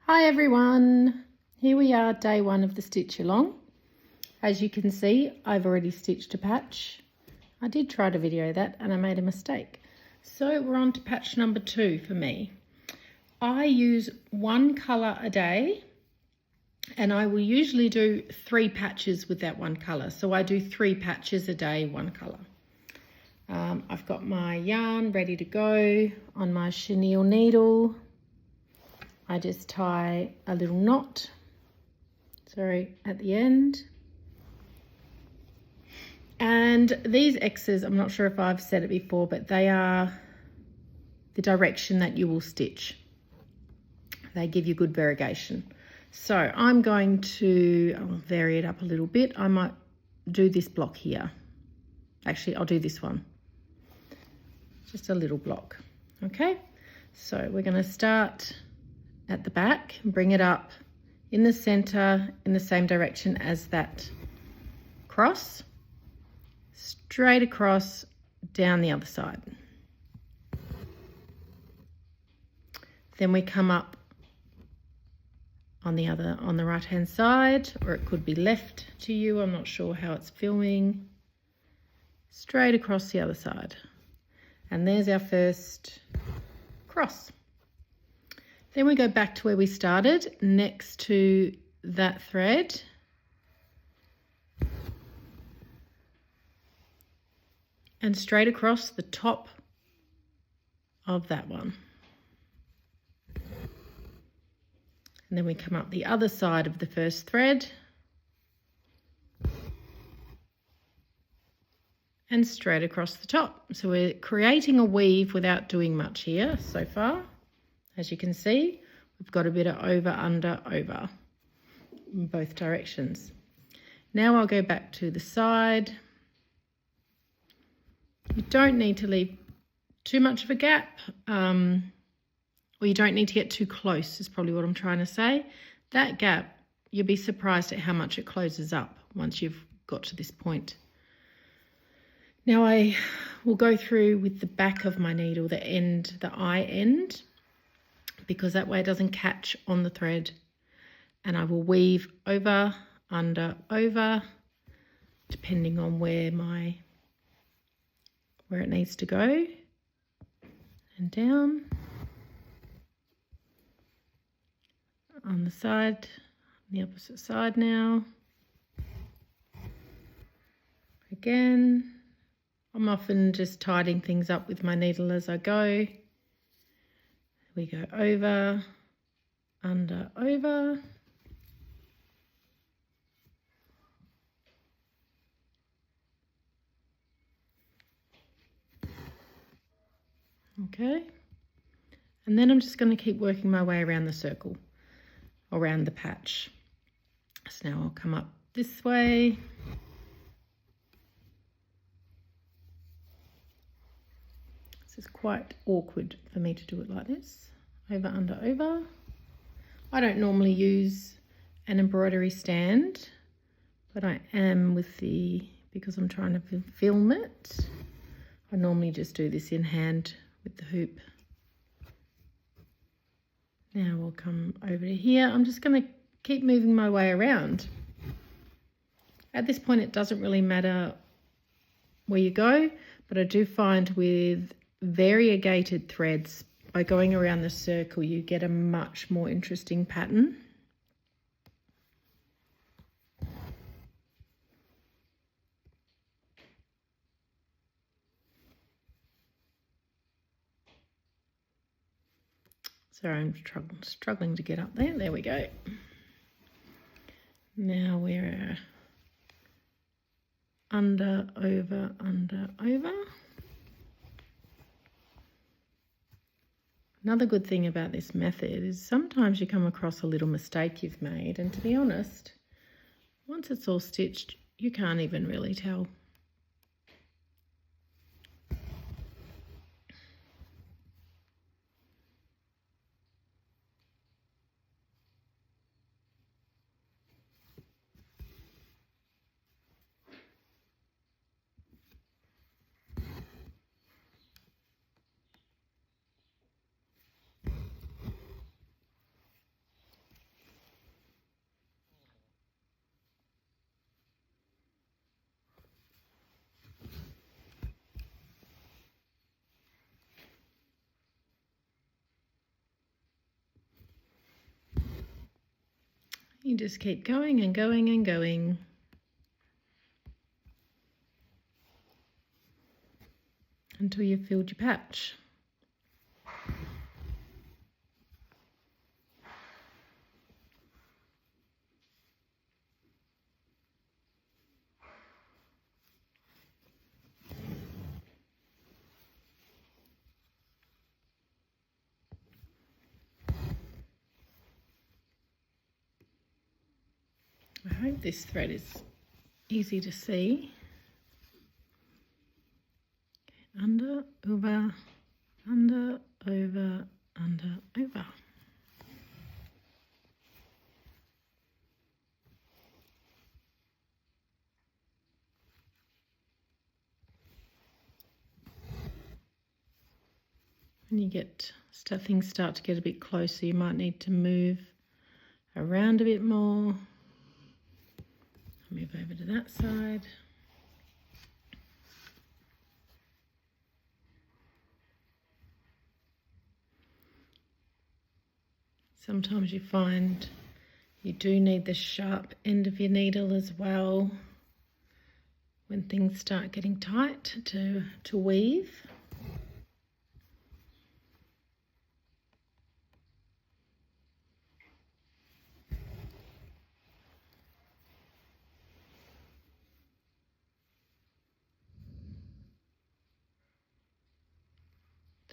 Hi everyone, here we are, day one of the stitch along. As you can see, I've already stitched a patch. I did try to video that and I made a mistake. So we're on to patch number 2 for me. I use one colour a day and I will usually do 3 patches with that one colour. So I do 3 patches a day, one colour. I've got my yarn ready to go on my chenille needle. I just tie a little knot, at the end. And these X's, I'm not sure if I've said it before, but they are the direction that you will stitch. They give you good variegation. So I'm going to vary it up a little bit. I might do this block here. Actually, I'll do this one. Just a little block. Okay, so we're going to start at the back and bring it up in the center in the same direction as that cross, straight across down the other side. Then we come up on the right hand side, or it could be left to you, I'm not sure how it's filming, straight across the other side. And there's our first cross. Then we go back to where we started, next to that thread. And straight across the top of that one. And then we come up the other side of the first thread. And straight across the top. So we're creating a weave without doing much here so far. As you can see, we've got a bit of over, under, over in both directions. Now I'll go back to the side. You don't need to leave too much of a gap, or you don't need to get too close is probably what I'm trying to say. That gap, you'll be surprised at how much it closes up once you've got to this point. Now I will go through with the back of my needle, the eye end, because that way it doesn't catch on the thread, and I will weave over, under, over, depending on where it needs to go, and down on the side, the opposite side now. Again, I'm often just tidying things up with my needle as I go. We go over, under, over. Okay. And then I'm just going to keep working my way around the circle, around the patch. So now I'll come up this way. This is quite awkward for me to do it like this. Over, under, over. I don't normally use an embroidery stand, but I am because I'm trying to film it. I normally just do this in hand with the hoop. Now we'll come over to here. I'm just going to keep moving my way around. At this point, it doesn't really matter where you go, but I do find with variegated threads, by going around the circle, you get a much more interesting pattern. Sorry, I'm struggling to get up there. There we go. Now we're under, over, under, over. Another good thing about this method is sometimes you come across a little mistake you've made, and to be honest, once it's all stitched, you can't even really tell. You just keep going and going and going. Until you've filled your patch. I hope this thread is easy to see. Under, over, under, over, under, over. When you get things start to get a bit closer, you might need to move around a bit more. Move over to that side. Sometimes you find you do need the sharp end of your needle as well when things start getting tight to weave.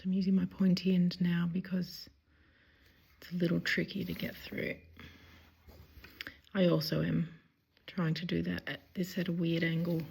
So I'm using my pointy end now because it's a little tricky to get through. I also am trying to do that at a weird angle.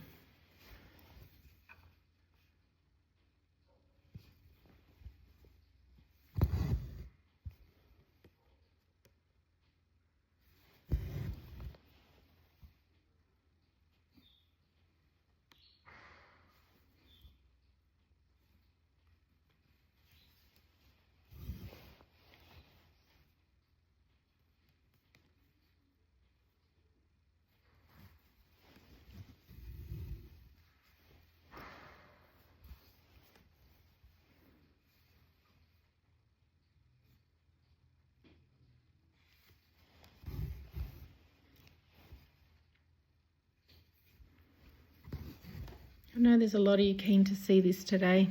I know there's a lot of you keen to see this today.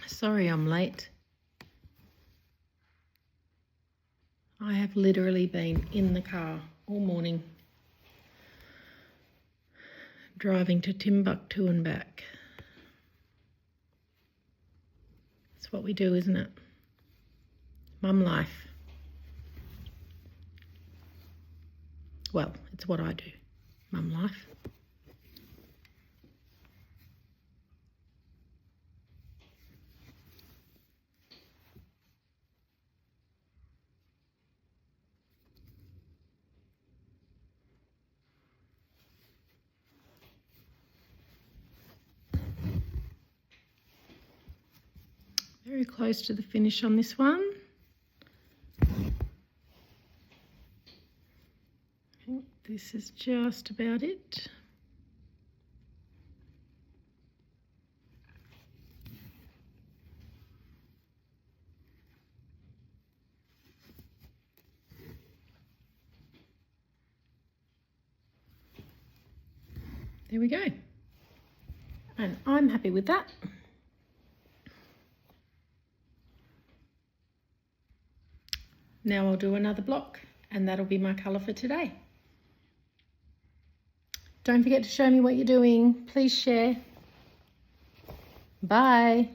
Sorry I'm late. I have literally been in the car all morning, driving to Timbuktu and back. That's what we do, isn't it? Mum life. Well, it's what I do. Mum life. Very close to the finish on this one. I think this is just about it. There we go. And I'm happy with that. Now I'll do another block and that'll be my colour for today. Don't forget to show me what you're doing. Please share. Bye.